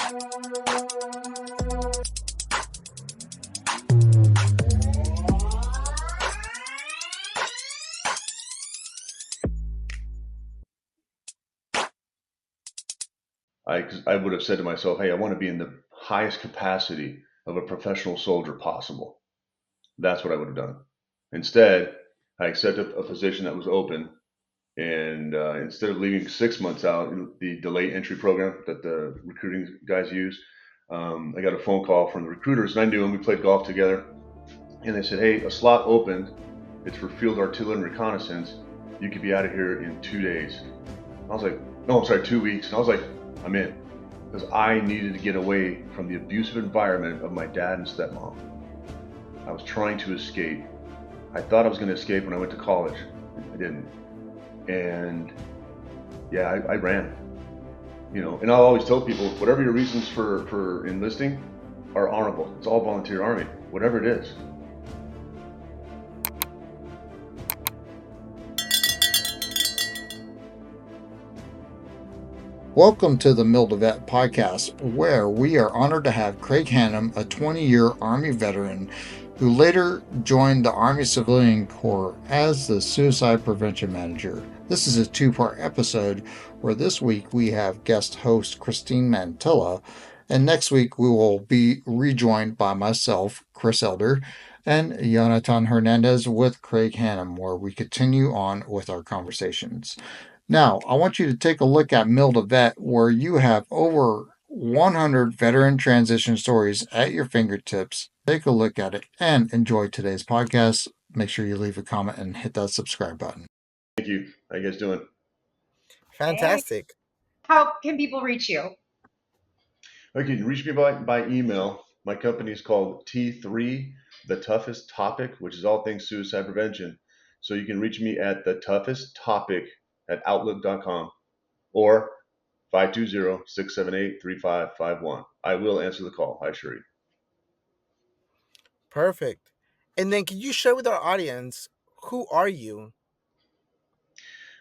I would have said to myself, hey, I want to be in the highest capacity of a professional soldier possible. That's what I would have done. Instead, I accepted a position that was open, and instead of leaving 6 months out in the delayed entry program that the recruiting guys use, I got a phone call from the recruiters, and I knew him. We played golf together, and they said, hey, a slot opened. It's for field artillery and reconnaissance. You could be out of here in 2 days. I was like, no, I'm sorry, 2 weeks. And I was like, I'm in, because I needed to get away from the abusive environment of my dad and stepmom. I was trying to escape. I thought I was going to escape when I went to college. I didn't. And yeah, I ran. And I'll always tell people, whatever your reasons for enlisting are honorable. It's all volunteer Army, whatever it is. Welcome to the Mill to Vet podcast, where we are honored to have Craig Hannum, a 20-year Army veteran who later joined the Army Civilian Corps as the Suicide Prevention Manager. This is a two-part episode where this week we have guest host Christine Mantilla, and next week we will be rejoined by myself, Chris Elder, and Jonathan Hernandez with Craig Hannum, where we continue on with our conversations. Now, I want you to take a look at Mill to Vet, where you have over 100 veteran transition stories at your fingertips. Take a look at it and enjoy today's podcast. Make sure you leave a comment and hit that subscribe button. Thank you. How you guys doing? Fantastic. How can people reach you? Okay, you can reach me by email. My company is called T3, The Toughest Topic, which is all things suicide prevention. So you can reach me at The Toughest Topic at outlook.com or 520-678-3551. I will answer the call, I assure you. Perfect. And then can you share with our audience, who are you?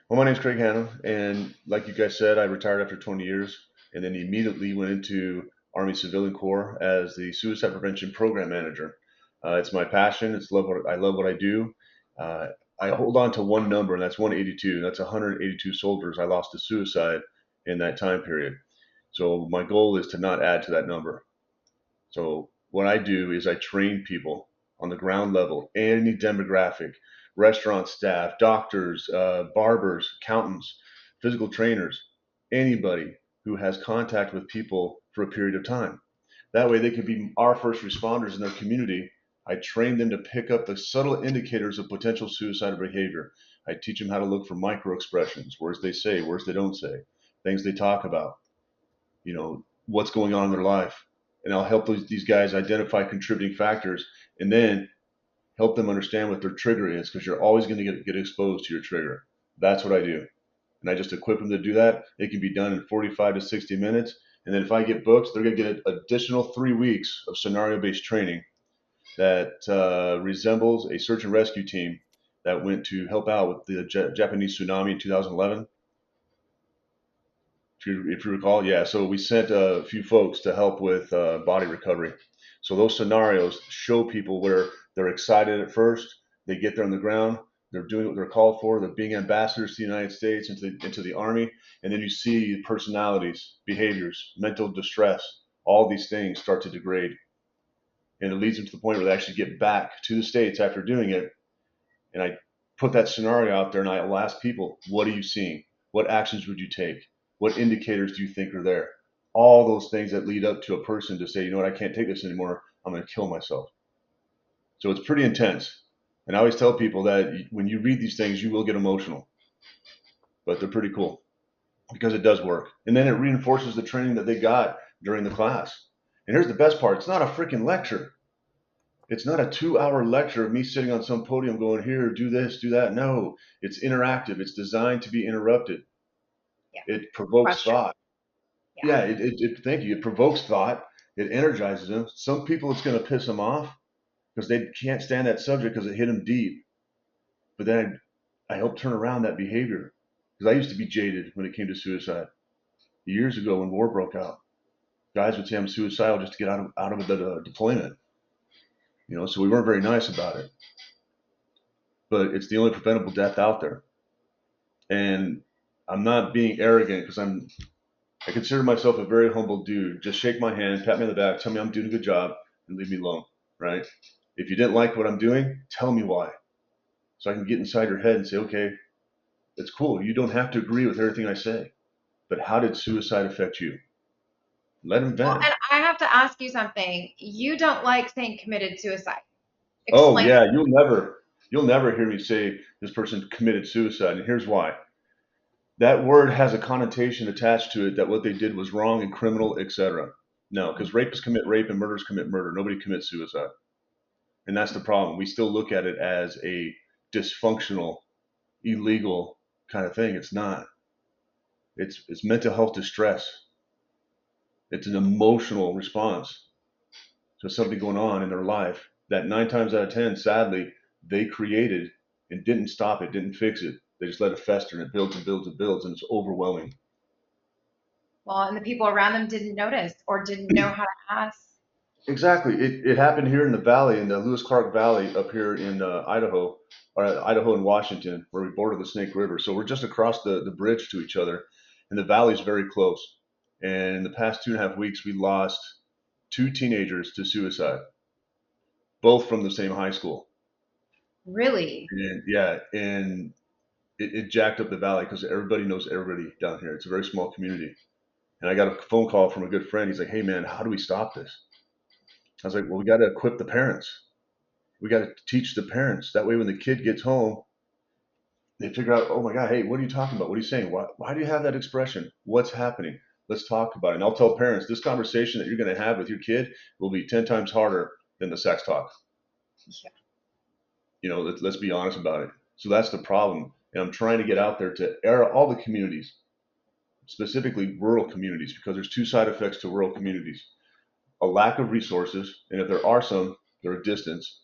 Well, my name is Craig Hannum, and like you guys said, I retired after 20 years and then immediately went into Army Civilian Corps as the Suicide Prevention Program Manager. It's my passion. I love what I do. I hold on to one number, and that's 182. That's 182 soldiers I lost to suicide in that time period. So my goal is to not add to that number. So what I do is I train people on the ground level, any demographic, restaurant staff, doctors, barbers, accountants, physical trainers, anybody who has contact with people for a period of time. That way they could be our first responders in their community. I train them to pick up the subtle indicators of potential suicidal behavior. I teach them how to look for micro expressions, words they say, words they don't say, things they talk about, what's going on in their life. And I'll help these guys identify contributing factors and then help them understand what their trigger is, because you're always going to get exposed to your trigger. That's what I do. And I just equip them to do that. It can be done in 45 to 60 minutes. And then if I get booked, they're going to get an additional 3 weeks of scenario-based training that resembles a search and rescue team that went to help out with the Japanese tsunami in 2011. If you recall, yeah. So we sent a few folks to help with body recovery. So those scenarios show people where they're excited at first. They get there on the ground. They're doing what they're called for. They're being ambassadors to the United States, into the Army. And then you see personalities, behaviors, mental distress, all these things start to degrade. And it leads them to the point where they actually get back to the States after doing it. And I put that scenario out there, and I'll ask people, what are you seeing? What actions would you take? What indicators do you think are there? All those things that lead up to a person to say, you know what, I can't take this anymore. I'm going to kill myself. So it's pretty intense. And I always tell people that when you read these things, you will get emotional. But they're pretty cool because it does work. And then it reinforces the training that they got during the class. And here's the best part. It's not a freaking lecture. It's not a 2-hour lecture of me sitting on some podium going, here, do this, do that. No, it's interactive. It's designed to be interrupted. Yeah. It provokes thought. Yeah, thank you. It provokes thought. It energizes them. Some people, it's going to piss them off because they can't stand that subject because it hit them deep. But then I help turn around that behavior, because I used to be jaded when it came to suicide years ago when war broke out. Guys would say I'm suicidal just to get out of the deployment. So we weren't very nice about it. But it's the only preventable death out there. And I'm not being arrogant because I consider myself a very humble dude. Just shake my hand, pat me on the back, tell me I'm doing a good job, and leave me alone, right? If you didn't like what I'm doing, tell me why. So I can get inside your head and say, okay, it's cool. You don't have to agree with everything I say. But how did suicide affect you? Let him Well, vent. and I have to ask you something. You don't like saying committed suicide. Oh Explain. yeah, you'll never hear me say this person committed suicide, and here's why. That word has a connotation attached to it that what they did was wrong and criminal, etc. No, because rapists commit rape and murderers commit murder. Nobody commits suicide. And that's the problem. We still look at it as a dysfunctional, illegal kind of thing. It's not. It's mental health distress. It's an emotional response to something going on in their life that 9 times out of 10, sadly, they created and didn't stop it, didn't fix it. They just let it fester and it builds and builds and builds and it's overwhelming. Well, and the people around them didn't notice or didn't know how to ask. Exactly. It happened here in the valley, in the Lewis Clark Valley up here in Idaho, or Idaho and Washington, where we border the Snake River. So we're just across the bridge to each other, and the valley's very close. And in the past 2.5 weeks, we lost two teenagers to suicide, both from the same high school. Really? And yeah, and it jacked up the valley because everybody knows everybody down here. It's a very small community. And I got a phone call from a good friend. He's like, "Hey man, how do we stop this?" I was like, "Well, we got to equip the parents. We got to teach the parents. That way, when the kid gets home, they figure out, oh my God, hey, what are you talking about? What are you saying? Why do you have that expression? What's happening? Let's talk about it." And I'll tell parents this conversation that you're going to have with your kid will be 10 times harder than the sex talk. Yeah. Let's be honest about it. So that's the problem. And I'm trying to get out there to air all the communities, specifically rural communities, because there's two side effects to rural communities: a lack of resources, and if there are some, they're a distance.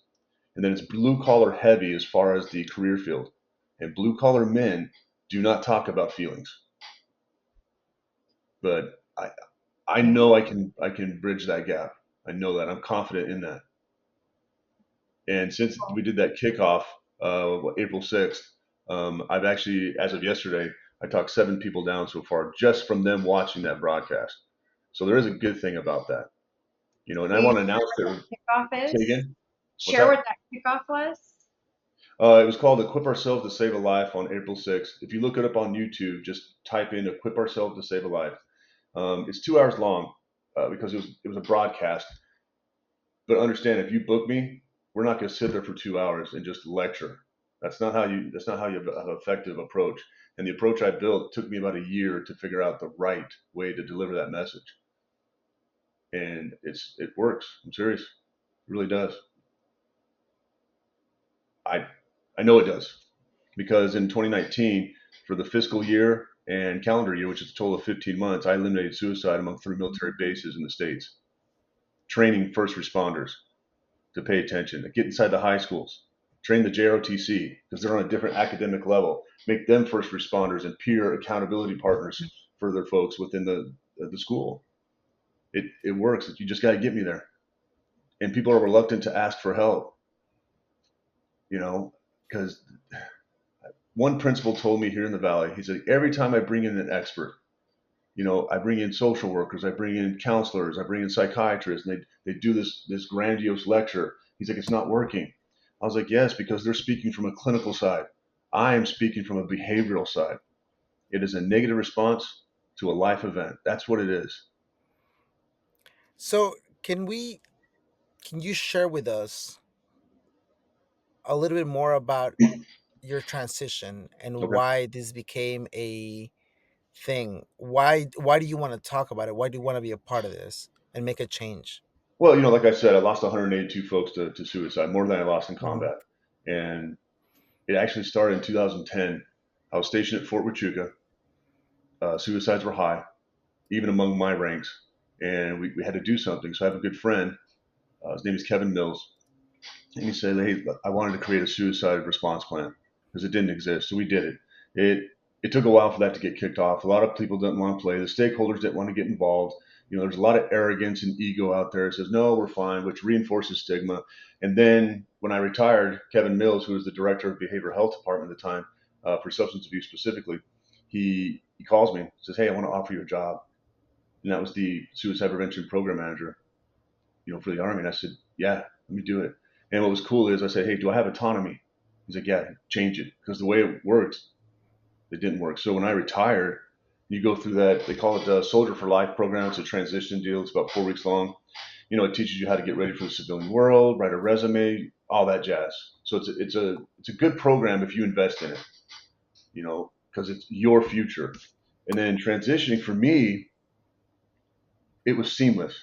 And then it's blue collar heavy as far as the career field. And blue collar men do not talk about feelings. But I Yeah. know I can bridge that gap. I know that. I'm confident in that. And since we did that kickoff, April 6th, I've actually, as of yesterday, I talked 7 people down so far just from them watching that broadcast. So there is a good thing about that. And I Will you want to share announce what that. that kickoff Say is? again? What's Share that? what that kickoff was? It was called Equip Ourselves to Save a Life on April 6th. If you look it up on YouTube, just type in Equip Ourselves to Save a Life. It's 2 hours long because it was a broadcast. But understand, if you book me, we're not going to sit there for 2 hours and just lecture. That's not how you have an effective approach. And the approach I built took me about a year to figure out the right way to deliver that message. And it works. I'm serious. It really does. I I know it does because in 2019, for the fiscal year and calendar year, which is a total of 15 months, I eliminated suicide among 3 military bases in the states, training first responders to pay attention, to get inside the high schools, train the JROTC because they're on a different academic level, make them first responders and peer accountability partners for their folks within the school. It works. You just got to get me there. And people are reluctant to ask for help, because one principal told me here in the valley, he said, every time I bring in an expert, I bring in social workers, I bring in counselors, I bring in psychiatrists, and they do this grandiose lecture. He's like, it's not working. I was like, yes, because they're speaking from a clinical side. I am speaking from a behavioral side. It is a negative response to a life event. That's what it is. So can you share with us a little bit more about your transition and Okay. why this became a thing? Why do you want to talk about it? Why do you want to be a part of this and make a change? Well, like I said, I lost 182 folks to suicide, more than I lost in Mhm. combat. And it actually started in 2010. I was stationed at Fort Huachuca. Suicides were high, even among my ranks, and we had to do something. So I have a good friend. His name is Kevin Mills, and he said, "Hey, I wanted to create a suicide response plan because it didn't exist, so we did it. it took a while for that to get kicked off. A lot of people didn't want to play. The stakeholders didn't want to get involved. There's a lot of arrogance and ego out there. It says, no, we're fine, which reinforces stigma. And then when I retired, Kevin Mills, who was the director of behavioral health department at the time, for substance abuse specifically, he calls me, says, hey, I want to offer you a job. And that was the suicide prevention program manager, for the Army. And I said, yeah, let me do it. And what was cool is I said, hey, do I have autonomy? He's like, yeah, change it. Because the way it worked, it didn't work. So when I retired, you go through that, they call it the Soldier for Life program. It's a transition deal. It's about 4 weeks long. It teaches you how to get ready for the civilian world, write a resume, all that jazz. So it's a good program if you invest in it, because it's your future. And then transitioning for me, it was seamless.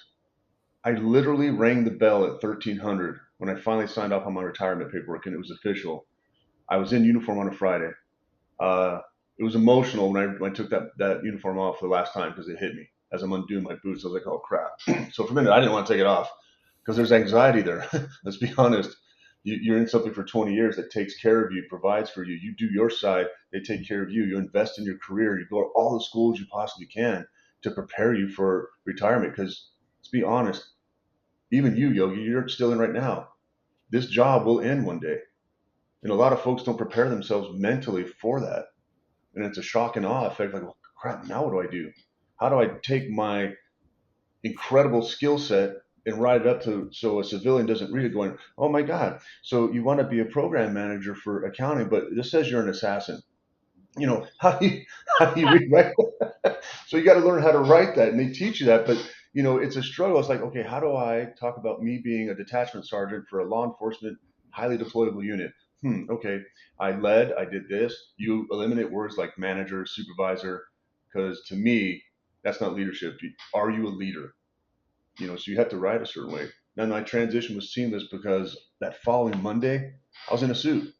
I literally rang the bell at 1300 when I finally signed off on my retirement paperwork, and it was official. I was in uniform on a Friday. It was emotional when I took that uniform off the last time because it hit me as I'm undoing my boots. I was like, oh crap. So for a minute, I didn't want to take it off because there's anxiety there. Let's be honest. You're in something for 20 years that takes care of you, provides for you. You do your side, they take care of you. You invest in your career. You go to all the schools you possibly can to prepare you for retirement. Because let's be honest, even you, Yogi, you're still in right now. This job will end one day. And a lot of folks don't prepare themselves mentally for that. And it's a shock and awe effect. Like, well, crap, now what do I do? How do I take my incredible skill set and write it up so a civilian doesn't read it going, oh my God, so you want to be a program manager for accounting, but this says you're an assassin. How do you rewrite that? So you got to learn how to write that, and they teach you that. But it's a struggle. It's like, okay, how do I talk about me being a detachment sergeant for a law enforcement highly deployable unit? Okay, I did this. You eliminate words like manager, supervisor, because to me, that's not leadership. Are you a leader? So you have to write a certain way. Now my transition was seamless because that following Monday, I was in a suit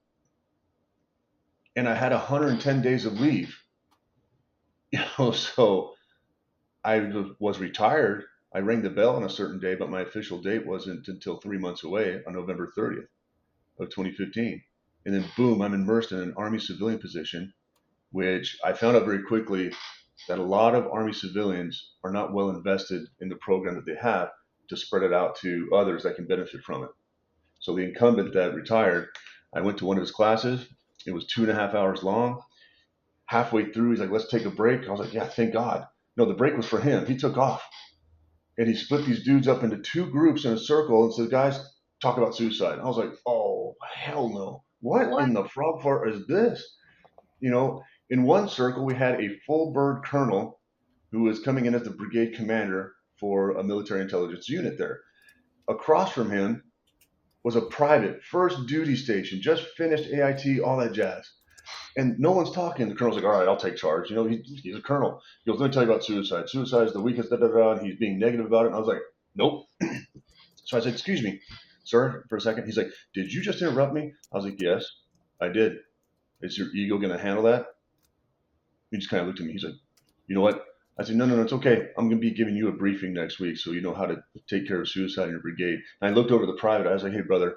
and I had 110 days of leave. So I was retired. I rang the bell on a certain day, but my official date wasn't until 3 months away on November 30th of 2015. And then boom, I'm immersed in an Army civilian position, which I found out very quickly that a lot of Army civilians are not well invested in the program that they have to spread it out to others that can benefit from it. So the incumbent that retired, I went to one of his classes. It was 2.5 hours long. Halfway through, he's like, let's take a break. I was like, yeah, thank God. No, the break was for him. He took off. And he split these dudes up into two groups in a circle and said, guys, talk about suicide. I was like, oh, hell no. What in the frog fart is this? In one circle, we had a full bird colonel who was coming in as the brigade commander for a military intelligence unit there. Across from him was a private, first duty station, just finished AIT, all that jazz. And no one's talking. The colonel's like, all right, I'll take charge. He's a colonel. He goes, let me tell you about suicide. Suicide is the weakest, and he's being negative about it. And I was like, nope. So I said, excuse me, sir, for a second. He's like, did you just interrupt me? I was like, yes, I did. Is your ego going to handle that? He just kind of looked at me. He's like, you know what? I said, no, it's okay. I'm going to be giving you a briefing next week so you know how to take care of suicide in your brigade. And I looked over the private. I was like, hey, brother,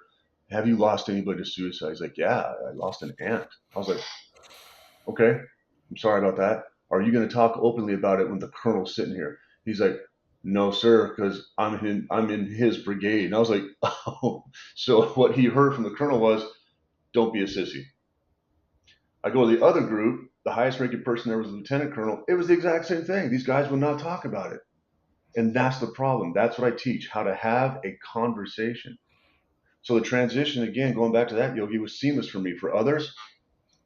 have you lost anybody to suicide? He's like, yeah, I lost an aunt. I was like, okay, I'm sorry about that. Are you going to talk openly about it when the colonel's sitting here? He's like, no, sir, because I'm in his brigade. And I was like, oh. So what he heard from the colonel was, don't be a sissy. I go to the other group. The highest ranking person there was a lieutenant colonel. It was the exact same thing. These guys would not talk about it. And that's the problem. That's what I teach, how to have a conversation. So the transition, again, going back to that, Yogi, was seamless for me. For others,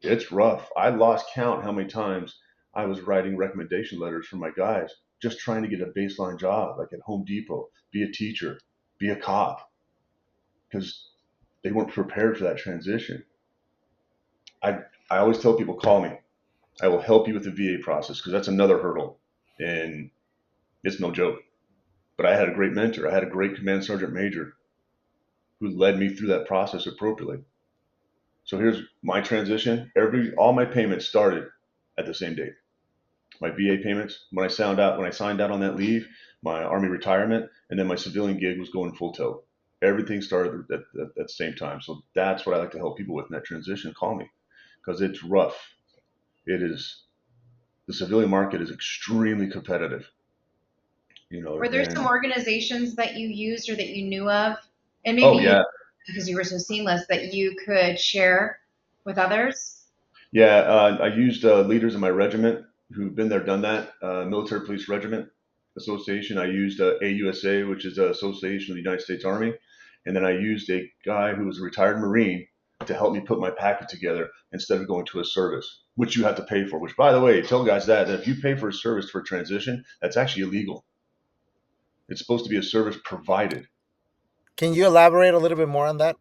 it's rough. I lost count how many times I was writing recommendation letters for my guys, just trying to get a baseline job, like at Home Depot, be a teacher, be a cop, because they weren't prepared for that transition. I always tell people, call me. I will help you with the VA process because that's another hurdle, and it's no joke. But I had a great mentor. I had a great command sergeant major who led me through that process appropriately. So here's my transition. All my payments started at the same date. My VA payments, when I signed out on that leave, my Army retirement, and then my civilian gig was going full tilt. Everything started at the same time. So that's what I like to help people with in that transition. Call me because it's rough. It is, the civilian market is extremely competitive, Were there some and organizations that you used or that you knew of, and maybe oh you, yeah, because you were so seamless, that you could share with others? yeah. I used leaders in my regiment who've been there, done that. Military Police Regiment Association. I used AUSA, which is the Association of the United States Army, and then I used a guy who was a retired Marine to help me put my packet together instead of going to a service, which you have to pay for. Which, by the way, tell guys that if you pay for a service for a transition, that's actually illegal. It's supposed to be a service provided. Can you elaborate a little bit more on that?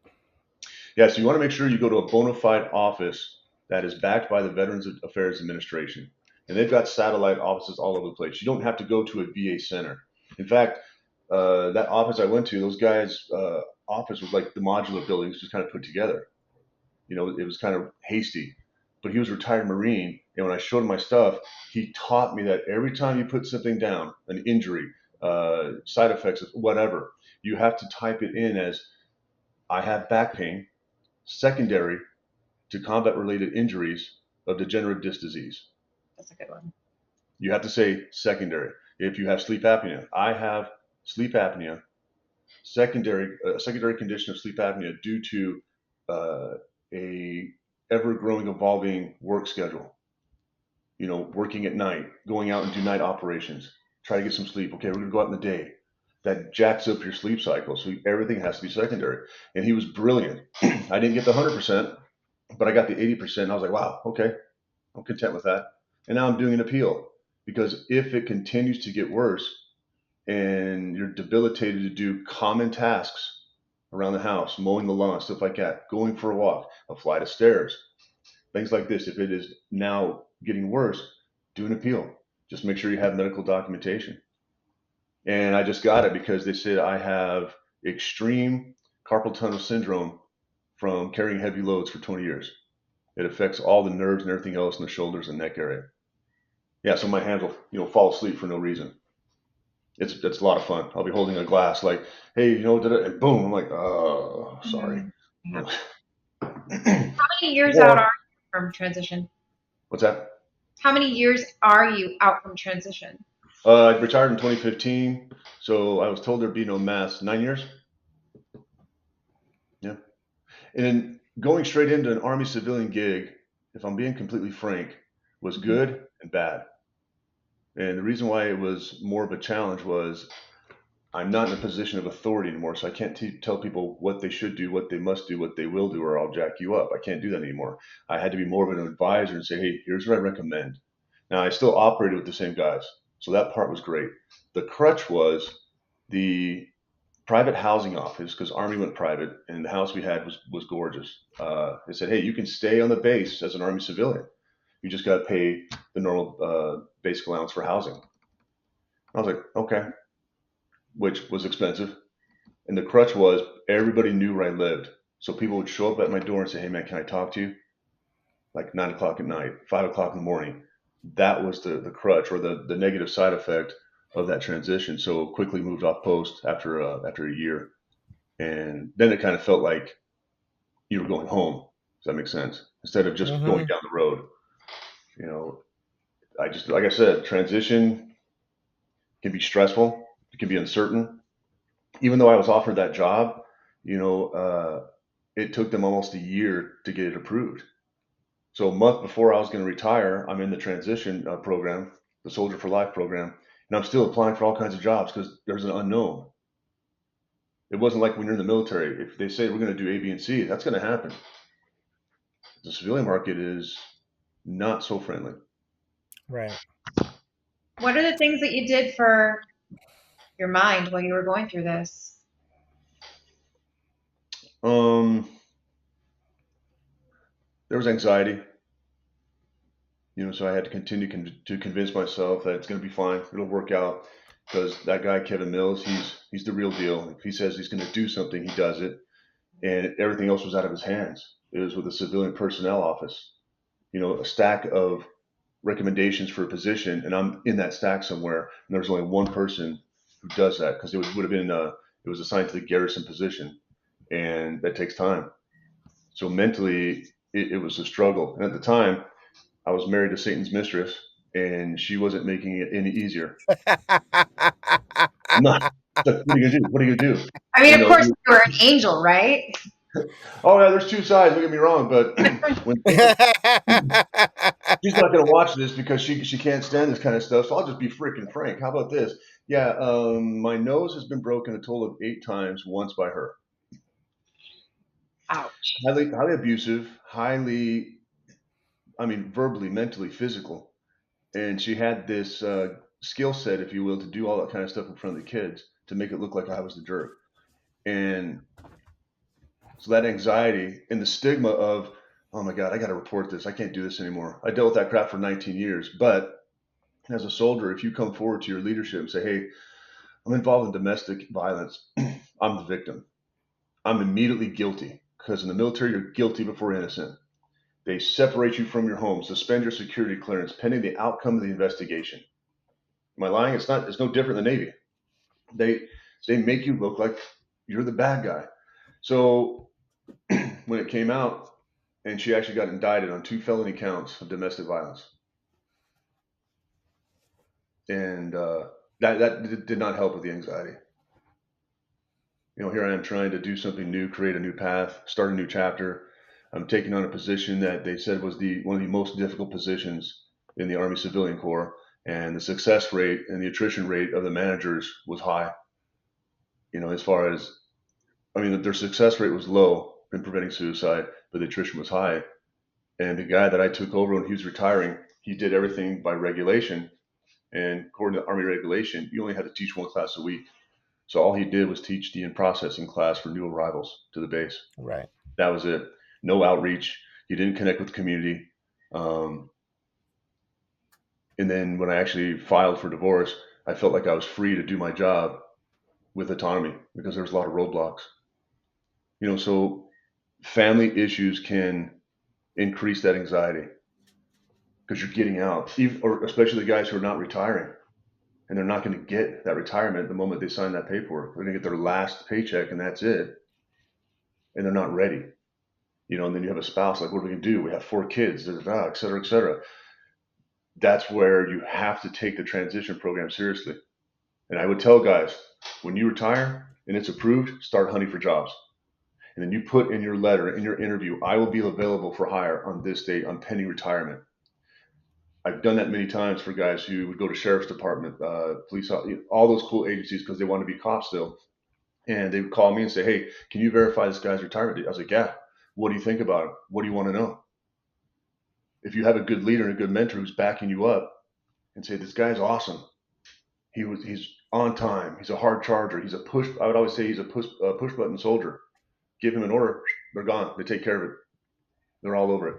Yeah, so you want to make sure you go to a bona fide office that is backed by the Veterans Affairs Administration. And they've got satellite offices all over the place. You don't have to go to a VA center. In fact, that office I went to, those guys' office was like the modular buildings just kind of put together. It was kind of hasty. But he was a retired Marine, and when I showed him my stuff, he taught me that every time you put something down, an injury, side effects, whatever, you have to type it in as I have back pain, secondary to combat related injuries of degenerative disc disease. That's a good one. You have to say secondary. If you have sleep apnea, I have sleep apnea, secondary condition of sleep apnea due to a ever growing, evolving work schedule. Working at night, going out and do night operations, try to get some sleep. Okay, we're going to go out in the day. That jacks up your sleep cycle. So everything has to be secondary. And he was brilliant. I didn't get the 100%, but I got the 80%. I was like, wow, okay, I'm content with that. And now I'm doing an appeal because if it continues to get worse and you're debilitated to do common tasks around the house, mowing the lawn, stuff like that, going for a walk, a flight of stairs, things like this, if it is now getting worse, do an appeal. Just make sure you have medical documentation. And I just got it because they said I have extreme carpal tunnel syndrome from carrying heavy loads for 20 years. It affects all the nerves and everything else in the shoulders and neck area. Yeah, so my hands will fall asleep for no reason. It's a lot of fun. I'll be holding a glass like, hey, and boom, I'm like, oh, sorry. Yeah. How many years Or out are you from transition? what's that? How many years are you out from transition? I retired in 2015, so I was told there'd be no mass. 9 years. Yeah, and then going straight into an Army civilian gig, if I'm being completely frank, was good and bad. And the reason why it was more of a challenge was I'm not in a position of authority anymore, so I can't tell people what they should do, what they must do, what they will do, or I'll jack you up. I can't do that anymore. I had to be more of an advisor and say, hey, here's what I recommend. Now, I still operated with the same guys, so that part was great. The crutch was the private housing office, because Army went private, and the house we had was gorgeous. They said, hey, you can stay on the base as an Army civilian. You just got to pay the normal basic allowance for housing. I was like, okay, which was expensive. And the crutch was everybody knew where I lived. So people would show up at my door and say, hey, man, can I talk to you? Like 9 o'clock at night, 5 o'clock in the morning. That was the crutch or the negative side effect of that transition. So quickly moved off post after a year. And then it kind of felt like you were going home. Does that make sense? Instead of just going Mm-hmm. down the road. You know, I just, like I said, transition can be stressful. It can be uncertain. Even though I was offered that job, it took them almost a year to get it approved. So a month before I was going to retire, I'm in the transition program, the Soldier for Life program, and I'm still applying for all kinds of jobs because there's an unknown. It wasn't like when you're in the military. If they say we're going to do A, B, and C, that's going to happen. The civilian market is not so friendly. Right. What are the things that you did for your mind while you were going through this? Um, there was anxiety, so I had to continue to convince myself that it's going to be fine. It'll work out because that guy Kevin Mills, he's the real deal. If he says he's going to do something, he does it. And everything else was out of his hands. It was with the civilian personnel office. A stack of recommendations for a position, and I'm in that stack somewhere, and there's only one person who does that because would have been it was assigned to the garrison position, and that takes time. So mentally, it was a struggle. And at the time, I was married to Satan's mistress, and she wasn't making it any easier. I'm not. What are you gonna do? What are you gonna do? I mean, You of know. course, you were an angel, right? Oh yeah, there's two sides. Don't get me wrong, but when she's not going to watch this because she can't stand this kind of stuff. So I'll just be freaking frank. How about this? Yeah, my nose has been broken a total of 8 times, once by her. Ouch. Highly abusive, highly, I mean, verbally, mentally, physical. And she had this skill set, if you will, to do all that kind of stuff in front of the kids to make it look like I was the jerk. And so that anxiety and the stigma of, oh my God, I got to report this. I can't do this anymore. I dealt with that crap for 19 years. But as a soldier, if you come forward to your leadership and say, hey, I'm involved in domestic violence, I'm the victim. I'm immediately guilty because in the military, you're guilty before innocent. They separate you from your home, suspend your security clearance pending the outcome of the investigation. Am I lying? It's not. It's no different than the Navy. They they make you look like you're the bad guy. So when it came out, and she actually got indicted on 2 felony counts of domestic violence, and that did not help with the anxiety. Here I am trying to do something new, create a new path, start a new chapter. I'm taking on a position that they said was the one of the most difficult positions in the Army Civilian Corps, and the success rate and the attrition rate of the managers was high. As far as, I mean, their success rate was low in preventing suicide, but the attrition was high. And the guy that I took over when he was retiring, he did everything by regulation. And according to Army regulation, you only had to teach one class a week. So all he did was teach the in-processing class for new arrivals to the base. Right. That was it. No outreach. He didn't connect with the community. Um, and then when I actually filed for divorce, I felt like I was free to do my job with autonomy because there was a lot of roadblocks. So family issues can increase that anxiety because you're getting out, even, or especially the guys who are not retiring, and they're not going to get that retirement the moment they sign that paperwork. They're going to get their last paycheck, and that's it, and they're not ready. And then you have a spouse, like, what are we gonna do? We have 4 kids, da, da, da, et cetera, et cetera. That's where you have to take the transition program seriously. And I would tell guys, when you retire and it's approved, start hunting for jobs. And then you put in your letter, in your interview, I will be available for hire on this date on pending retirement. I've done that many times for guys who would go to sheriff's department, police, all those cool agencies because they want to be cops still. And they would call me and say, hey, can you verify this guy's retirement date? I was like, yeah. What do you think about him? What do you want to know? If you have a good leader and a good mentor who's backing you up and say, this guy's awesome. He's on time. He's a hard charger. He's a push. I would always say he's a push button soldier. Give him an order, they're gone. They take care of it. They're all over it.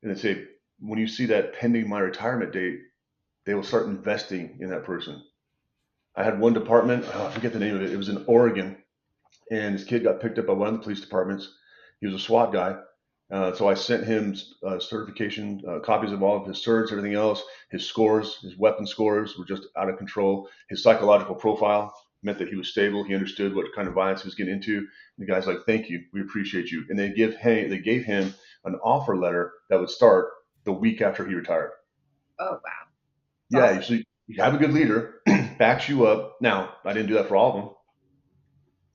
And they say, when you see that pending my retirement date, they will start investing in that person. I had one department, I forget the name of it. It was in Oregon, and this kid got picked up by one of the police departments. He was a SWAT guy. So I sent him certification, copies of all of his certs, everything else. His scores, his weapon scores were just out of control. His psychological profile meant that he was stable. He understood what kind of violence he was getting into. And the guy's like, "Thank you, we appreciate you." And they gave him an offer letter that would start the week after he retired. Oh, wow. Yeah, Awesome. so you have a good leader, backs you up. Now, I didn't do that for all of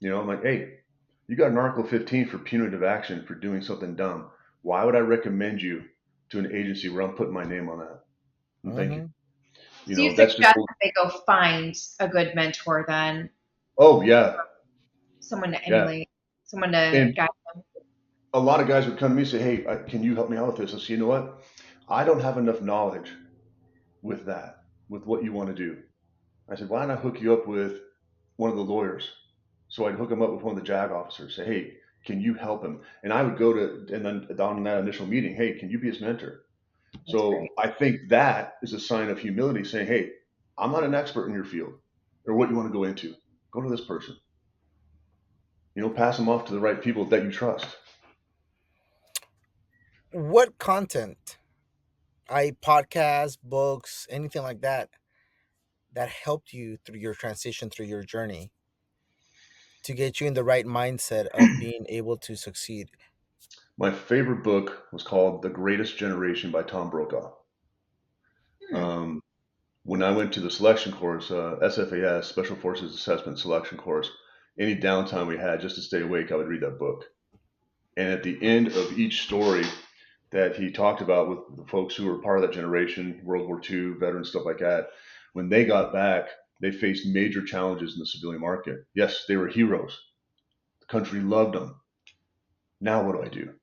them. I'm like, hey, you got an Article 15 for punitive action for doing something dumb. Why would I recommend you to an agency where I'm putting my name on that? And thank you. Mm-hmm. So you That's just, suggest that they go find a good mentor then, oh, yeah, someone to yeah. emulate, someone to And guide them. a lot of guys would come to me and say, hey, can you help me out with this? I say, you know what? I don't have enough knowledge with that, with what you want to do. I said, why don't I hook you up with one of the lawyers? So I'd hook him up with one of the JAG officers, say, hey, can you help him? And I would go to, and then down in that initial meeting, hey, can you be his mentor? That's So great. I think that is a sign of humility saying, hey, I'm not an expert in your field or what you want to go into. Go to this person. Pass them off to the right people that you trust. What content, podcasts, books, anything like that, that helped you through your transition, through your journey, to get you in the right mindset of being able to succeed? My favorite book was called The Greatest Generation by Tom Brokaw. Um, when I went to the selection course, SFAS, Special Forces Assessment Selection Course, any downtime we had just to stay awake, I would read that book. And at the end of each story that he talked about with the folks who were part of that generation, World War II, veterans, stuff like that, when they got back, they faced major challenges in the civilian market. Yes, they were heroes. The country loved them. Now what do I do?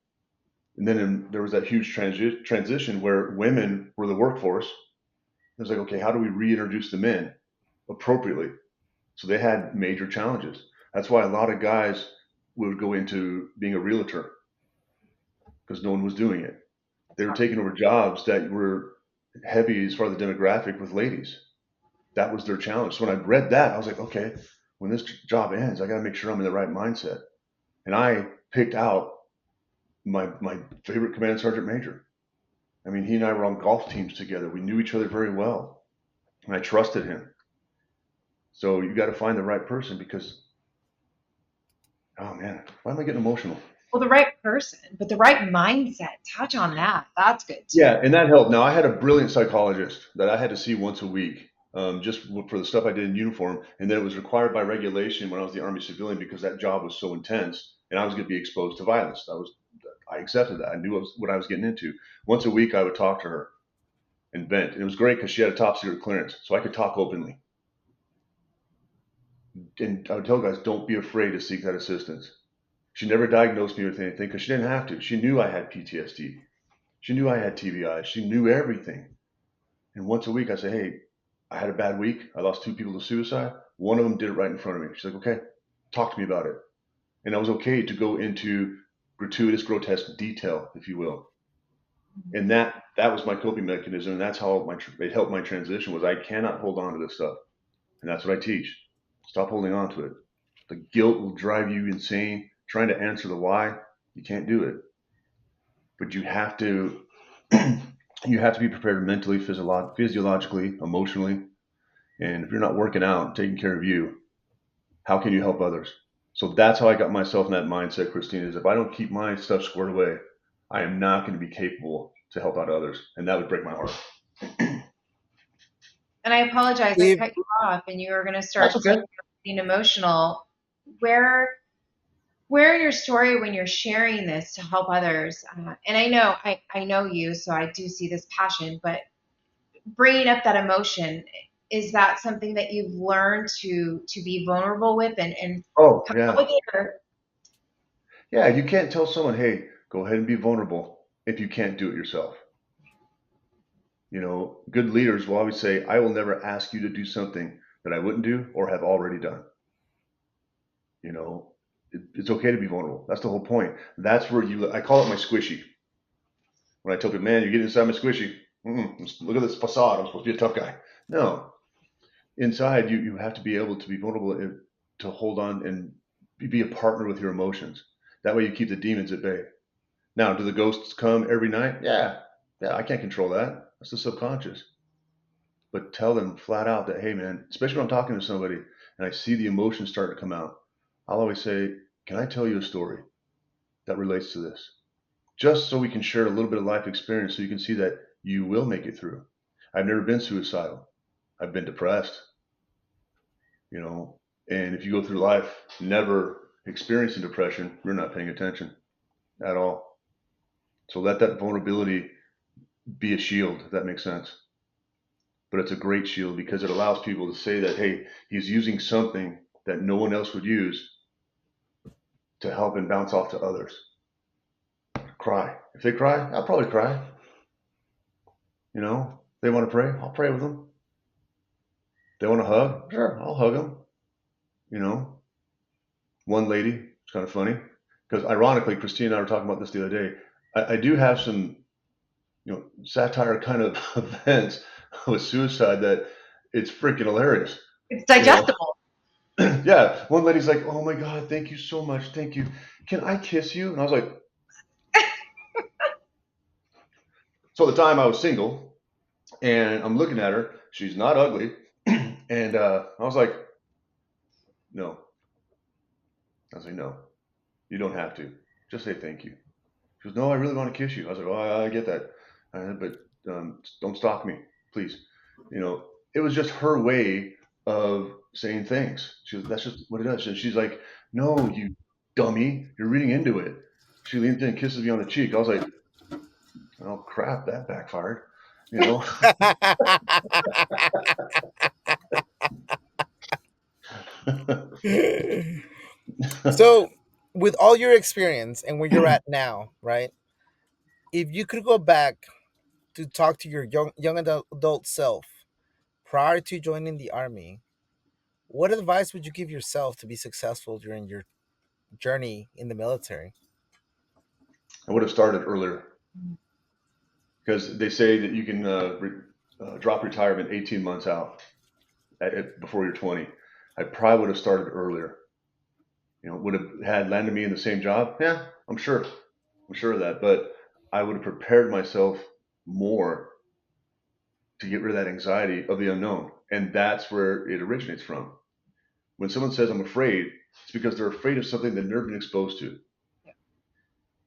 And then there was that huge transition where women were the workforce. It was like, okay, how do we reintroduce the men appropriately? So they had major challenges. That's why a lot of guys would go into being a realtor because no one was doing it. They were taking over jobs that were heavy as far as the demographic with ladies. That was their challenge. So when I read that, I was like, okay, when this job ends, I got to make sure I'm in the right mindset. And I picked out my favorite command sergeant major. I mean, he and I were on golf teams together. We knew each other very well, and I trusted him. So you got to find the right person because, oh man, why am I getting emotional? Well, the right person, but the right mindset. Touch on that. That's good too. Yeah, and that helped. Now I had a brilliant psychologist that I had to see once a week, just for the stuff I did in uniform, and then it was required by regulation when I was the Army civilian because that job was so intense, and I was going to be exposed to violence. I accepted that. I knew what I was getting into. Once a week, I would talk to her and vent. And it was great because she had a top secret clearance, so I could talk openly. And I would tell guys, don't be afraid to seek that assistance. She never diagnosed me with anything because she didn't have to. She knew I had PTSD. She knew I had TBI. She knew everything. And once a week, I say, hey, I had a bad week. I lost 2 people to suicide. One of them did it right in front of me. She's like, okay, talk to me about it. And I was okay to go into gratuitous, grotesque detail, if you will. And that was my coping mechanism, and that's how it helped my transition. Was I cannot hold on to this stuff, and that's what I teach. Stop holding on to it. The guilt will drive you insane. Trying to answer the why, you can't do it. But you have to be prepared mentally, physiologically, emotionally. And if you're not working out, taking care of you, how can you help others? So that's how I got myself in that mindset, Christine, is if I don't keep my stuff squared away, I am not going to be capable to help out others. And that would break my heart. And I apologize, I cut you off, and you were going to start That's okay. being emotional. Where in your story when you're sharing this to help others, and I know you, so I do see this passion, but bringing up that emotion, is that something that you've learned to be vulnerable with and Oh, come up yeah. with it? Or, Yeah, you can't tell someone, hey, go ahead and be vulnerable if you can't do it yourself. You know, good leaders will always say, I will never ask you to do something that I wouldn't do or have already done. You know, it's okay to be vulnerable. That's the whole point. That's where I call it my squishy. When I tell people, man, you're getting inside my squishy. Look at this facade. I'm supposed to be a tough guy. No, inside you have to be able to be vulnerable to hold on and be a partner with your emotions. That way you keep the demons at bay. Now, do the ghosts come every night? Yeah. Yeah, I can't control that. That's the subconscious. But tell them flat out that, hey, man, especially when I'm talking to somebody and I see the emotions starting to come out, I'll always say, can I tell you a story that relates to this? Just so we can share a little bit of life experience so you can see that you will make it through. I've never been suicidal. I've been depressed, you know, and if you go through life never experiencing depression, you're not paying attention at all. So let that vulnerability be a shield, if that makes sense. But it's a great shield because it allows people to say that, hey, he's using something that no one else would use to help and bounce off to others. Cry. If they cry, I'll probably cry. You know, they want to pray, I'll pray with them. They want to hug, sure, I'll hug them. You know, one lady, it's kind of funny because ironically, Christine and I were talking about this the other day. I do have some, satire kind of events with suicide that it's freaking hilarious. it's digestible. Yeah, one lady's like, "Oh my God, thank you so much, thank you. Can I kiss you?" And I was like, so at the time I was single, and I'm looking at her. She's not ugly, and I was like, "No." I was like, "No, you don't have to. Just say thank you." She goes, no, I really want to kiss you. I was like, oh, I get that, but don't stalk me, please. You know, it was just her way of saying things. She was, that's just what it is. And she's like, no, you dummy, you're reading into it. She leans in and kisses me on the cheek. I was like, oh crap, that backfired. You know. So, with all your experience and where you're at now, right? If you could go back to talk to your young adult self prior to joining the army, what advice would you give yourself to be successful during your journey in the military? I would have started earlier because they say that you can drop retirement 18 months out before you're 20. I probably would have started earlier. You know, would have had landed me in the same job. Yeah, I'm sure. I'm sure of that. But I would have prepared myself more to get rid of that anxiety of the unknown. And that's where it originates from. When someone says, I'm afraid, it's because they're afraid of something they've never been exposed to.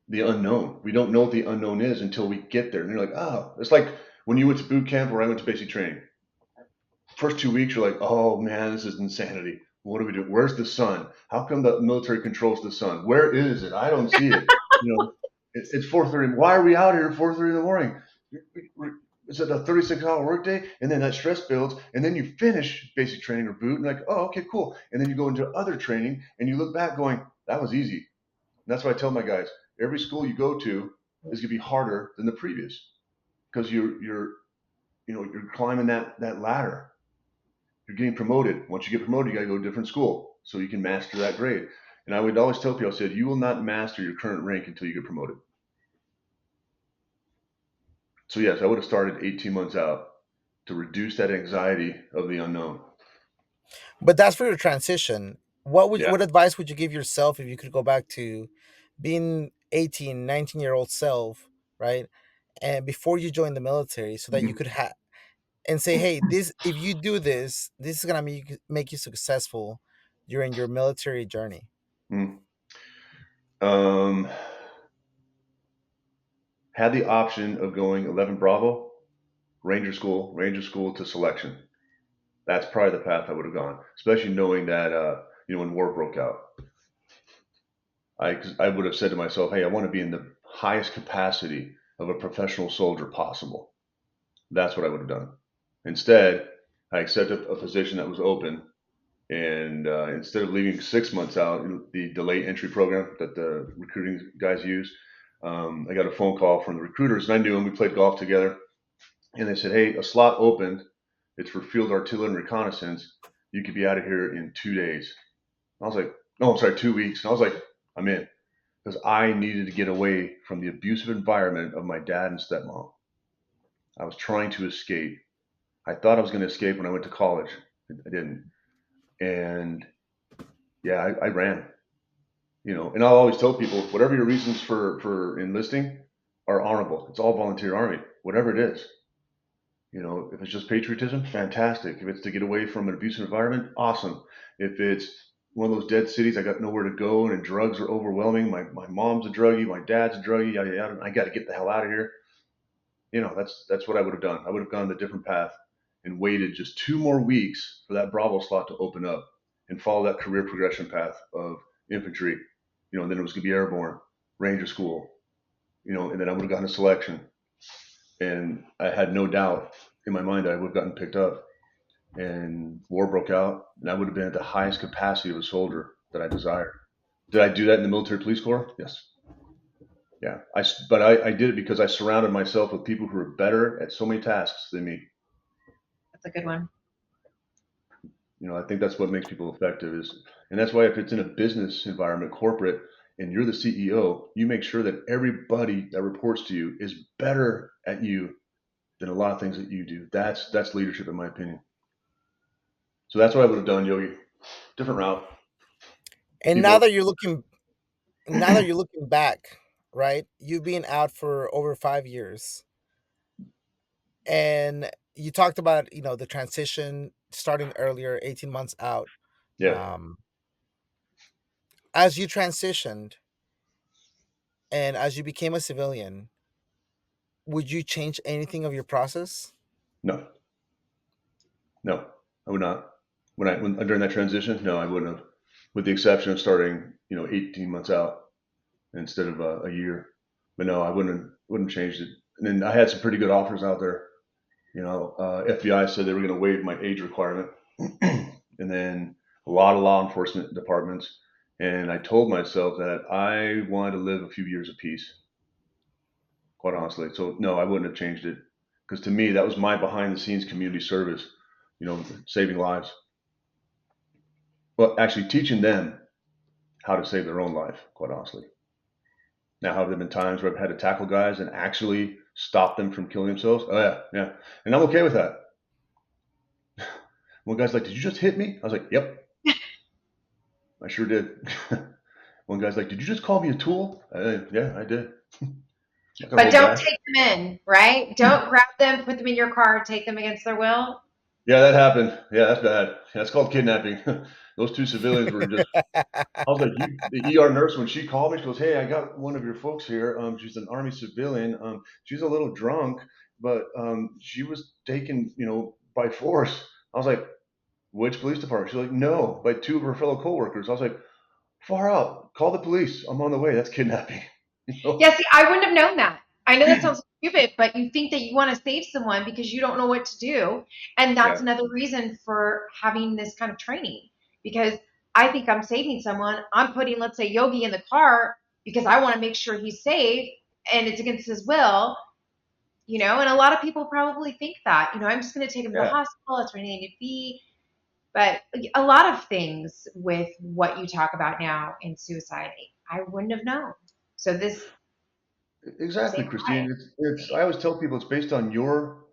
The unknown. We don't know what the unknown is until we get there. And you're like, oh, it's like when you went to boot camp or I went to basic training. First 2 weeks, you're like, oh man, this is insanity. What do we do? Where's the sun? How come the military controls the sun? Where is it? I don't see it. You know, it's 4:30. Why are we out here at 4:30 in the morning? It's a 36-hour workday, and then that stress builds, and then you finish basic training or boot, and like, oh, okay, cool. And then you go into other training, and you look back going, that was easy. And that's why I tell my guys, every school you go to is gonna be harder than the previous because you're climbing that ladder. You're getting promoted. Once you get promoted, you got to go to a different school so you can master that grade. And I would always tell people, I said, you will not master your current rank until you get promoted. So yes, I would have started 18 months out to reduce that anxiety of the unknown. But that's for your transition. Yeah. What advice would you give yourself if you could go back to being 18, 19-year-old self, right? And before you join the military so that you Mm-hmm. could have and say, hey, this if you do this, this is gonna make you successful during your military journey. Mm-hmm. Um, had the option of going 11 Bravo, Ranger School to selection. That's probably the path I would have gone, especially knowing that, when war broke out. I would have said to myself, hey, I want to be in the highest capacity of a professional soldier possible. That's what I would have done. Instead, I accepted a position that was open, and instead of leaving 6 months out, the delay entry program that the recruiting guys use, I got a phone call from the recruiters, and I knew them. We played golf together, and they said, "Hey, a slot opened. It's for field artillery and reconnaissance. You could be out of here in 2 days." I was like, "No, I'm sorry, 2 weeks." And I was like, "I'm in," because I needed to get away from the abusive environment of my dad and stepmom. I was trying to escape. I thought I was going to escape when I went to college. I didn't. And yeah, I ran. And I'll always tell people, whatever your reasons for enlisting are honorable. It's all volunteer army, whatever it is. If it's just patriotism, fantastic. If it's to get away from an abusive environment, awesome. If it's one of those dead cities, I got nowhere to go and drugs are overwhelming. My mom's a druggie, my dad's a druggie, yada yada. I got to get the hell out of here. That's what I would have done. I would have gone the different path and waited just 2 more weeks for that Bravo slot to open up and follow that career progression path of infantry. And then it was going to be airborne, Ranger School, and then I would have gotten a selection. And I had no doubt in my mind that I would have gotten picked up. And war broke out, and I would have been at the highest capacity of a soldier that I desired. Did I do that in the military police corps? Yes. Yeah. But I did it because I surrounded myself with people who were better at so many tasks than me. That's a good one. I think that's what makes people effective and that's why if it's in a business environment, corporate, and you're the CEO, you make sure that everybody that reports to you is better at you than a lot of things that you do. That's leadership, in my opinion. So that's what I would have done, Yogi. Different route. And People. now that you're looking back, right? You've been out for over 5 years, and you talked about the transition starting earlier, 18 months out. Yeah. Um, as you transitioned, and as you became a civilian, would you change anything of your process? No, no, I would not. When during that transition, no, I wouldn't have, with the exception of starting, 18 months out instead of a year. But no, I wouldn't change it. And then I had some pretty good offers out there. FBI said they were going to waive my age requirement, and then a lot of law enforcement departments. And I told myself that I wanted to live a few years of peace, quite honestly. So no, I wouldn't have changed it because to me that was my behind the scenes community service, saving lives. Well, actually teaching them how to save their own life, quite honestly. Now, have there been times where I've had to tackle guys and actually stop them from killing themselves? Oh yeah, yeah, and I'm okay with that. One guy's like, "Did you just hit me?" I was like, "Yep, I sure did." One guy's like, "Did you just call me a tool?" Yeah, I did. But don't take them in, right? Don't grab them, put them in your car, take them against their will. Yeah, that happened. Yeah, that's bad. That's called kidnapping. Those two civilians were just. I was like, the ER nurse, when she called me, she goes, "Hey, I got one of your folks here. She's an Army civilian. She's a little drunk, but she was taken, by force." I was like, "Which police department?" She's like, "No, by two of her fellow coworkers." I was like, "Far out. Call the police. I'm on the way. That's kidnapping." Yeah, see, I wouldn't have known that. I know that sounds stupid, but you think that you want to save someone because you don't know what to do. And that's Yeah, another reason for having this kind of training. Because I think I'm saving someone. I'm putting, let's say, Yogi in the car because I want to make sure he's safe and it's against his will, and a lot of people probably think that, I'm just going to take him to the yeah. hospital. That's where they need to be. But a lot of things with what you talk about now in suicide, I wouldn't have known. So this Exactly, saved my life. Christine. It's. I always tell people it's based on your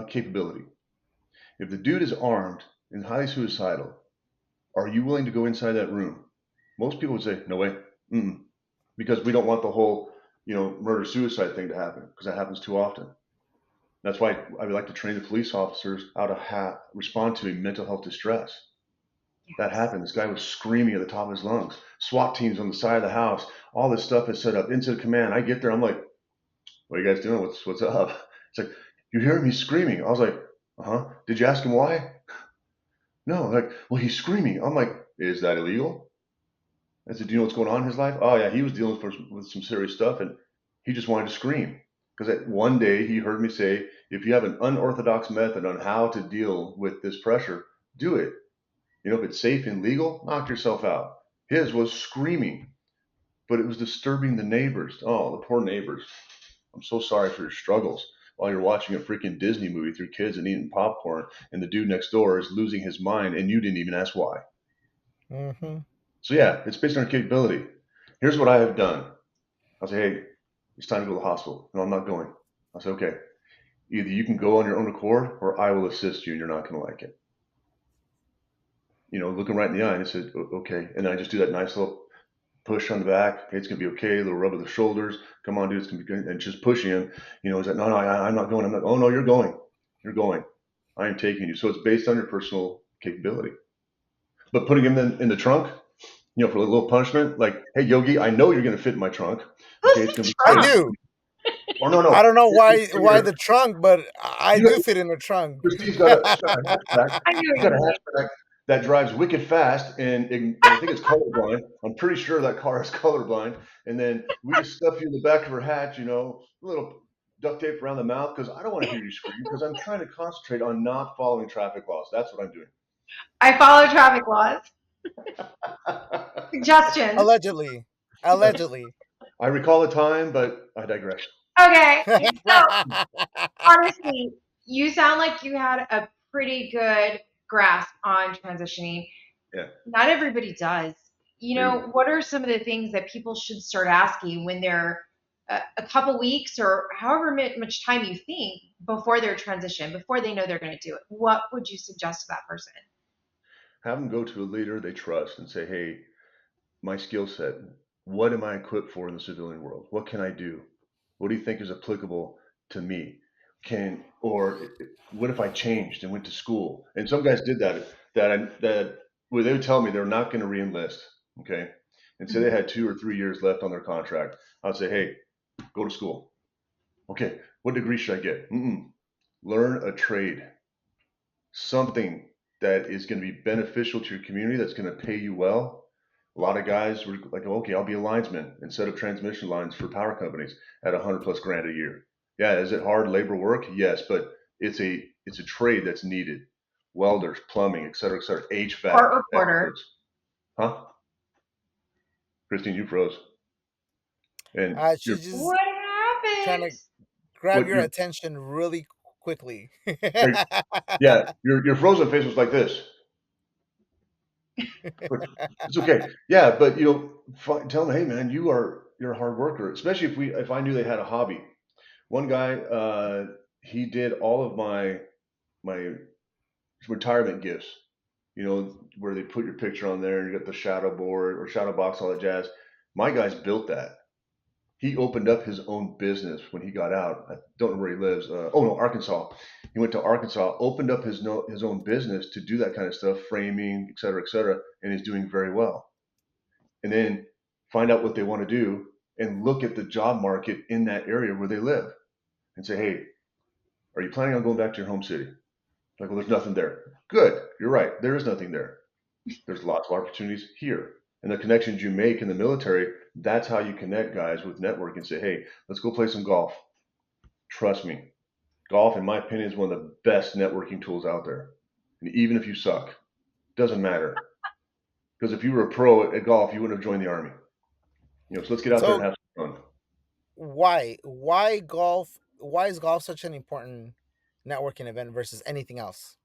capability. If the dude is armed and highly suicidal, are you willing to go inside that room? Most people would say, no way. Mm-mm. Because we don't want the whole, murder suicide thing to happen because that happens too often. That's why I would like to train the police officers how to respond to a mental health distress. That Yes. happened. This guy was screaming at the top of his lungs. SWAT teams on the side of the house. All this stuff is set up. Incident command. I get there. I'm like, what are you guys doing? What's up? It's like, you hear him? He's screaming. I was like, uh-huh. Did you ask him why? No. Like, well, he's screaming. I'm like, is that illegal? I said, do you know what's going on in his life? Oh yeah, he was dealing with some serious stuff, and he just wanted to scream because one day he heard me say, if you have an unorthodox method on how to deal with this pressure, do it. If it's safe and legal, knock yourself out. His was screaming, but it was disturbing the neighbors. Oh, the poor neighbors. I'm so sorry for your struggles while you're watching a freaking Disney movie with your kids and eating popcorn, and the dude next door is losing his mind, and you didn't even ask why. Mm-hmm. So yeah, it's based on capability. Here's what I have done. I'll say, hey, it's time to go to the hospital. No, I'm not going. I'll say, okay, either you can go on your own accord or I will assist you and you're not going to like it. Looking right in the eye and I said, okay. And then I just do that nice little push on the back. Hey, it's going to be okay. A little rub of the shoulders. Come on, dude. It's going to be good. And just pushing him. He's like, no, I'm not going. I'm not. Oh, no, you're going. You're going. I am taking you. So it's based on your personal capability. But putting him in the trunk, for a little punishment, like, hey, Yogi, I know you're going to fit in my trunk. Who's Okay, it's the going to be I safe. trunk? do. Or no, I no. don't know why It's clear. the trunk, but I You do got, fit in the trunk. She's got a hatchback. I knew She's what got you a meant. hatchback that drives wicked fast, and I think it's colorblind. I'm pretty sure that car is colorblind. And then we just stuff you in the back of her hatch, a little duct tape around the mouth because I don't want to hear you scream because I'm trying to concentrate on not following traffic laws. That's what I'm doing. I follow traffic laws. Suggestions. Allegedly. Allegedly. I recall the time, but I digress. Okay. So honestly, you sound like you had a pretty good grasp on transitioning. Yeah. Not everybody does. Dude. What are some of the things that people should start asking when they're a couple weeks or however much time you think before their transition, before they know they're going to do it? What would you suggest to that person? Have them go to a leader they trust and say, hey, my skill set, what am I equipped for in the civilian world? What can I do? What do you think is applicable to me? Or what if I changed and went to school? And some guys did that where they would tell me they're not going to reenlist. Okay. and say they had 2 or 3 years left on their contract, I'd say, hey, go to school. Okay, what degree should I get? Learn a trade, something that is going to be beneficial to your community, that's going to pay you well. A lot of guys were like, okay, I'll be a linesman and set up transmission lines for power companies at 100+ grand a year. Yeah, is it hard labor work? Yes, but it's a trade that's needed. Welders, plumbing, et cetera, HVAC Court reporter. experts. Huh? Christine, you froze. And you're She's just What trying happened? to grab what your you're attention really quickly. yeah, your frozen face was like this. But it's okay. Yeah, but tell them, hey man, you're a hard worker. Especially if I knew they had a hobby. One guy, he did all of my retirement gifts. Where they put your picture on there and you got the shadow board or shadow box, all that jazz. My guys built that. He opened up his own business when he got out. I don't know where he lives. Oh no, Arkansas. He went to Arkansas, opened up his own business to do that kind of stuff, framing, et cetera, and is doing very well. And then find out what they want to do and look at the job market in that area where they live and say, hey, are you planning on going back to your home city? Like, well, there's nothing there. Good, you're right. There is nothing there. There's lots of opportunities here. And the connections you make in the military, that's how you connect guys with network and say, hey, let's go play some golf. Trust me, golf, in my opinion, is one of the best networking tools out there. And even if you suck, doesn't matter. Because if you were a pro at golf, you wouldn't have joined the Army. So let's get out there and So have some fun. why golf? Why is golf such an important networking event versus anything else?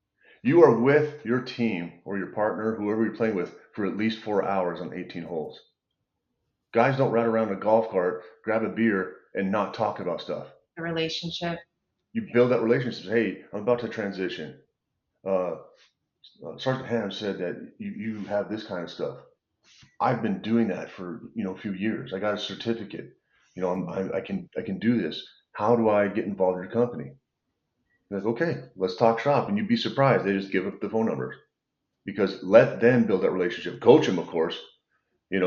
You are with your team or your partner, whoever you're playing with, for at least 4 hours on 18 holes. Guys don't ride around a golf cart, grab a beer, and not talk about stuff. The relationship. You build that relationship. Hey, I'm about to transition. Sergeant Hannum said that you have this kind of stuff. I've been doing that for a few years. I got a certificate. I can do this. How do I get involved in your company? Like, okay, let's talk shop. And you'd be surprised. They just give up the phone numbers because let them build that relationship. Coach them, of course. You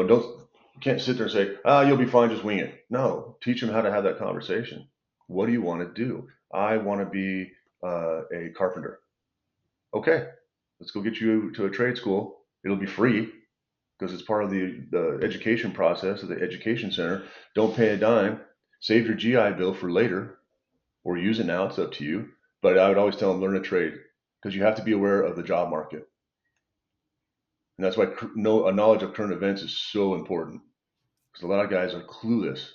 can't sit there and say, you'll be fine, just wing it. No, teach them how to have that conversation. What do you want to do? I want to be a carpenter. Okay, let's go get you to a trade school. It'll be free because it's part of the education process of the education center. Don't pay a dime. Save your GI Bill for later or use it now. It's up to you. But I would always tell them, learn a trade because you have to be aware of the job market. And that's why a knowledge of current events is so important because a lot of guys are clueless.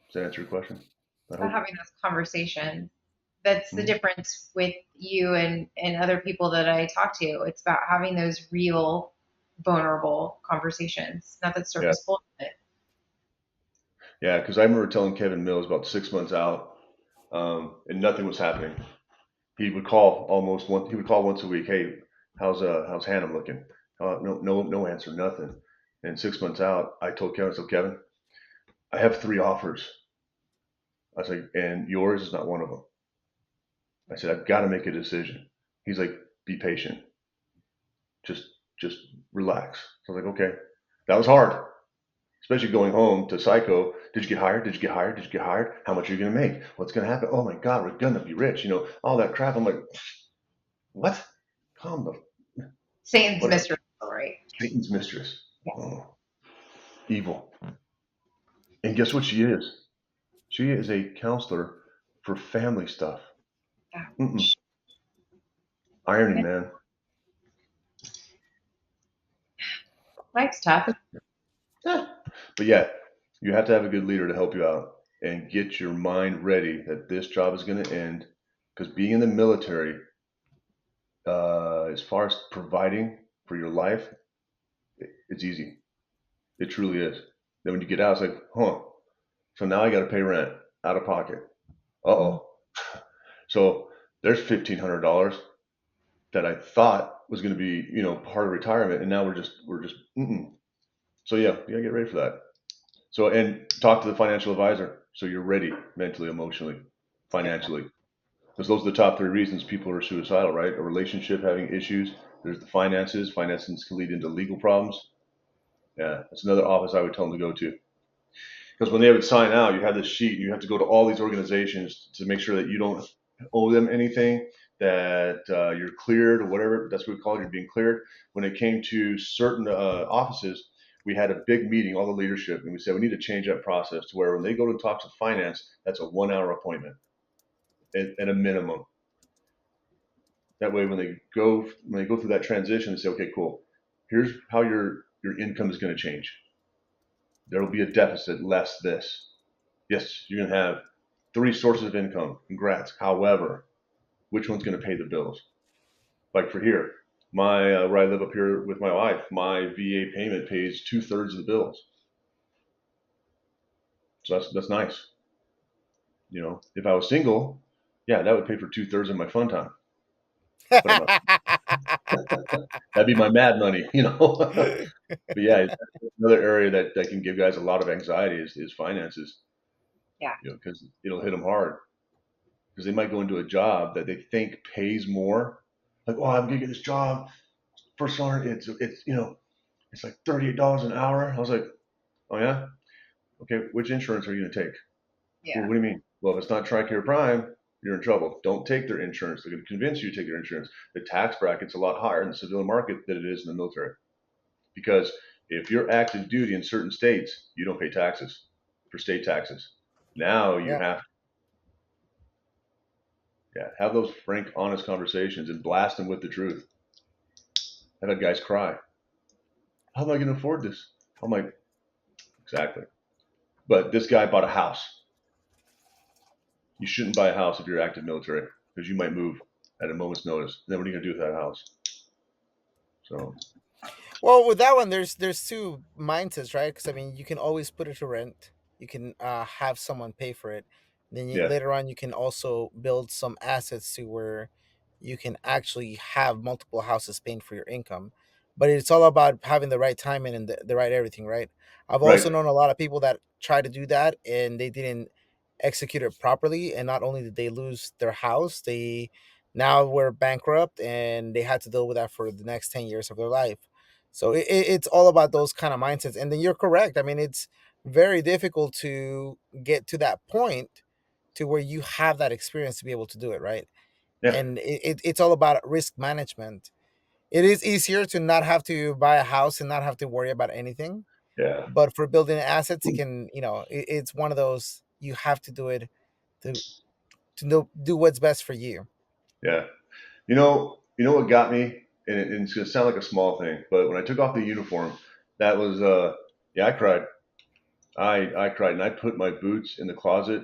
Does that answer your question? About having those conversations. That's the difference with you and other people that I talk to. It's about having those real, vulnerable conversations, not that surface bullshit. Yeah, because I remember telling Kevin Mills about 6 months out, and nothing was happening. He would call once a week. Hey, how's Hannum looking? No answer, nothing. And 6 months out, I told Kevin, Kevin, I have 3 offers. I was like, and yours is not one of them. I said, I've got to make a decision. He's like, be patient. Just relax. So I was like, okay. That was hard. Especially going home to Psycho. Did you get hired? Did you get hired? Did you get hired? How much are you going to make? What's going to happen? Oh my God, we're going to be rich. All that crap. I'm like, what? Calm the. Satan's mistress, right? Satan's mistress. Yeah. Oh, evil. And guess what she is? She is a counselor for family stuff. Irony, man. Life's tough. Yeah. But yeah, you have to have a good leader to help you out and get your mind ready that this job is going to end. Because being in the military, as far as providing for your life, it's easy. It truly is. Then when you get out, it's like, so now I got to pay rent out of pocket. Uh-oh. So there's $1,500 that I thought was going to be, part of retirement, and now we're just. So yeah, you gotta get ready for that. So, and talk to the financial advisor so you're ready mentally, emotionally, financially, because those are the top 3 reasons people are suicidal, right? A relationship having issues, There's the finances. Finances can lead into legal problems. Yeah, that's another office I would tell them to go to. Because when they would sign out, you have this sheet. You have to go to all these organizations to make sure that you don't owe them anything, that you're cleared or whatever. That's what we call it. You're being cleared. When it came to certain offices, we had a big meeting, all the leadership, and we said we need to change that process to where when they go to talk to finance, that's a 1 hour appointment at a minimum. That way, when they go through that transition, they say, okay, cool. Here's how your income is going to change. There will be a deficit less this. Yes, you're going to have three sources of income. Congrats. However, which one's going to pay the bills? Like for here, my where I live up here with my wife, my VA payment pays 2/3 of the bills. So that's nice. If I was single, yeah, that would pay for 2/3 of my fun time. But I'm not. That'd be my mad money. But yeah, another area that can give guys a lot of anxiety is finances. Yeah. Because it'll hit them hard. Because they might go into a job that they think pays more. Like, oh, I'm gonna get this job. First sergeant, it's like $38 an hour. I was like, oh yeah, okay. Which insurance are you gonna take? Well, Yeah. what do you mean? Well, if it's not TRICARE Prime, you're in trouble. Don't take their insurance. They're gonna convince you to take their insurance. The tax bracket's a lot higher in the civilian market than it is in the military. Because if you're active duty in certain states, you don't pay taxes for state taxes. Now you Yeah. have to. Yeah, have those frank, honest conversations and blast them with the truth. I've had guys cry. How am I going to afford this? I'm like, exactly. But this guy bought a house. You shouldn't buy a house if you're active military because you might move at a moment's notice. Then what are you going to do with that house? So, Well, with that one, there's two mindsets, right? Because I mean, you can always put it to rent. You can have someone pay for it. Then yeah, later on, you can also build some assets to where you can actually have multiple houses paying for your income. But it's all about having the right timing and the right everything, right? I've also right. known a lot of people that try to do that and they didn't execute it properly. And not only did they lose their house, they now were bankrupt and they had to deal with that for the next 10 years of their life. So it's all about those kind of mindsets. And then you're correct. I mean, it's very difficult to get to that point to where you have that experience to be able to do it, right? Yeah, And it's all about risk management. It is easier to not have to buy a house and not have to worry about anything. yeah, But for building assets, it can, it's one of those you have to do it to do what's best for you. yeah. You know what got me, and it's going to sound like a small thing, but when I took off the uniform, that was, yeah, I cried. I cried, and I put my boots in the closet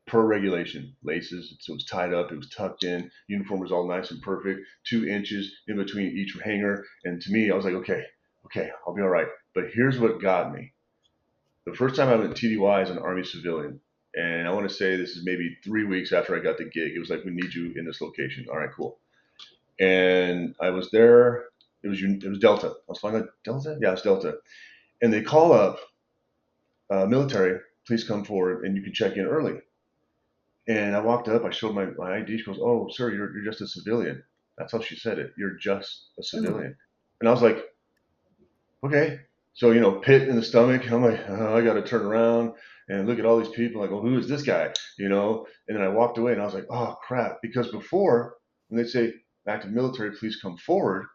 per regulation. Laces, so it was tied up, it was tucked in. Uniform was all nice and perfect, 2 inches in between each hanger. And to me, I was like, okay, okay, I'll be all right. But here's what got me. The first time I went TDY as an Army civilian, and I want to say this is maybe 3 weeks after I got the gig. It was like, we need you in this location. All right, cool. And I was there. It was Delta. I was flying like Delta. Yeah, it's Delta. And they call up military. Please come forward, and you can check in early. And I walked up, I showed my ID. She goes, oh, sir, you're just a civilian. That's how she said it. You're just a civilian. And I was like, okay. So, pit in the stomach. I'm like, I got to turn around and look at all these people. I go, who is this guy? And then I walked away and I was like, oh, crap. Because before, when they say active military, please come forward,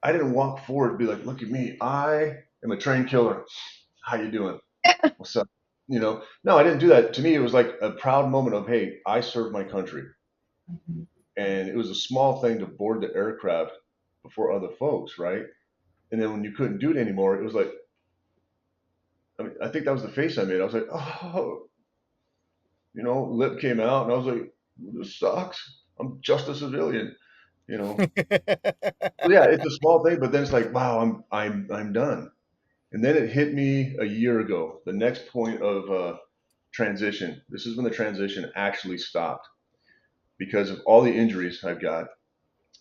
I didn't walk forward and be like, look at me. I am a trained killer. How you doing? What's up? No, I didn't do that. To me, it was like a proud moment of, hey, I served my country. Mhm. And it was a small thing to board the aircraft before other folks, right? And then when you couldn't do it anymore, it was like, I mean, I think that was the face I made. I was like, oh, lip came out, and I was like, this sucks. I'm just a civilian, you know. Well, yeah, it's a small thing, but then it's like, wow, I'm done. And then it hit me a year ago, the next point of transition. This is when the transition actually stopped because of all the injuries I've got.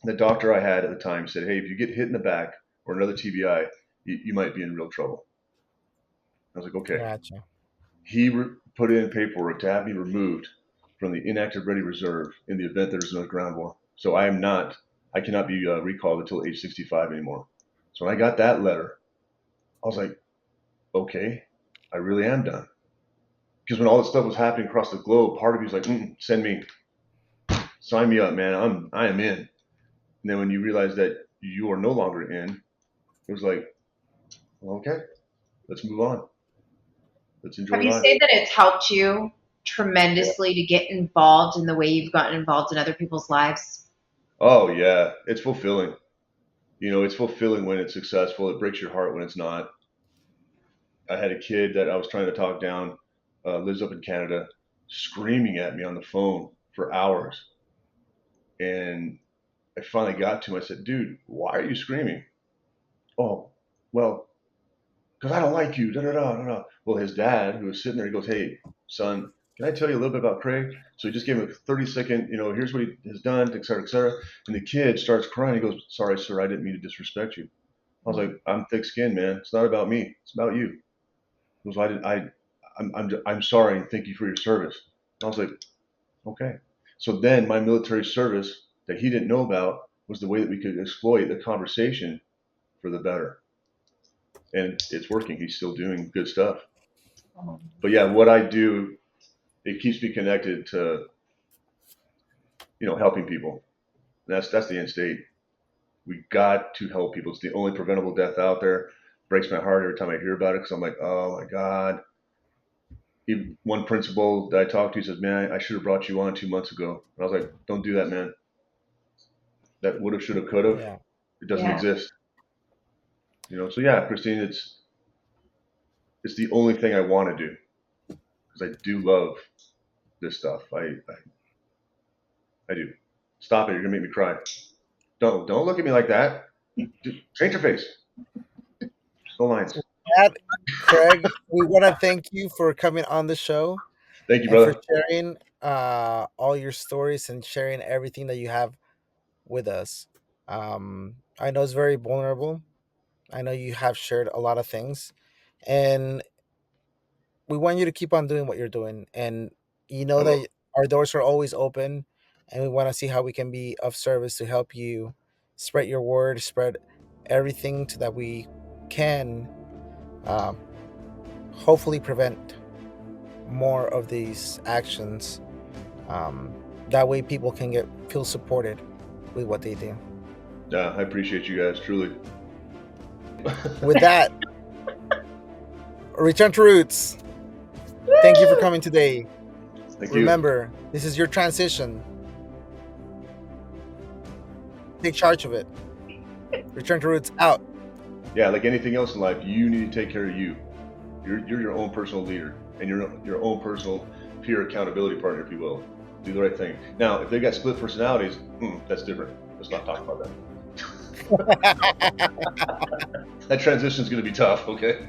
The doctor I had at the time said, hey, if you get hit in the back or another TBI, you might be in real trouble. I was like, okay. Gotcha. He put in paperwork to have me removed from the inactive ready reserve in the event there's no ground war. So I am not I cannot be recalled until age 65 anymore. So when I got that letter, I was like, okay, I really am done. Because when all this stuff was happening across the globe, part of you was like, send me, sign me up, man. I am in. And then when you realize that you are no longer in, it was like, well, okay, let's move on. Let's enjoy Have you life. said that it's helped you Yeah. tremendously to get involved in the way you've gotten involved in other people's lives? Oh yeah, it's fulfilling. It's fulfilling when it's successful. It breaks your heart when it's not. I had a kid that I was trying to talk down, lives up in Canada, screaming at me on the phone for hours. And I finally got to him. I said, dude, why are you screaming? Oh, well, because I don't like you. Da, da, da, da, da. Well, his dad, who was sitting there, he goes, hey, son, can I tell you a little bit about Craig? So he just gave him a 30-second, here's what he has done, et cetera, et cetera. And the kid starts crying. He goes, sorry, sir, I didn't mean to disrespect you. I was like, I'm thick skinned, man. It's not about me. It's about you. He goes, I'm sorry and thank you for your service. I was like, okay. So then my military service that he didn't know about was the way that we could exploit the conversation for the better. And it's working. He's still doing good stuff. But yeah, what I do, it keeps me connected to, helping people. That's the end state. We got to help people. It's the only preventable death out there. Breaks my heart every time I hear about it because I'm like, oh my God. One principal that I talked to says, man, I should have brought you on 2 months ago. And I was like, don't do that, man. That would have, should have, could have. Yeah. It doesn't Yeah. exist. So yeah, Christine, it's the only thing I want to do because I do love this stuff. I do. Stop it. You're going to make me cry. Don't look at me like that. Change your face. No lines. That, Craig, we want to thank you for coming on the show Thank you, and for brother. sharing all your stories and sharing everything that you have with us. I know it's very vulnerable. I know you have shared a lot of things, and we want you to keep on doing what you're doing. And you I know will. that our doors are always open, and we want to see how we can be of service to help you spread your word, spread everything so that we can um, hopefully prevent more of these actions. Um, that way, people can feel supported with what they do. Yeah, I appreciate you guys, truly. With that, return to roots. Thank you for coming today. Thank you. Remember, this is your transition. Take charge of it. Return to roots out. Yeah, like anything else in life, you need to take care of you. You're your own personal leader and your own personal peer accountability partner, if you will. Do the right thing. Now, if they got split personalities, that's different. Let's not talk about that. That transition is going to be tough, okay?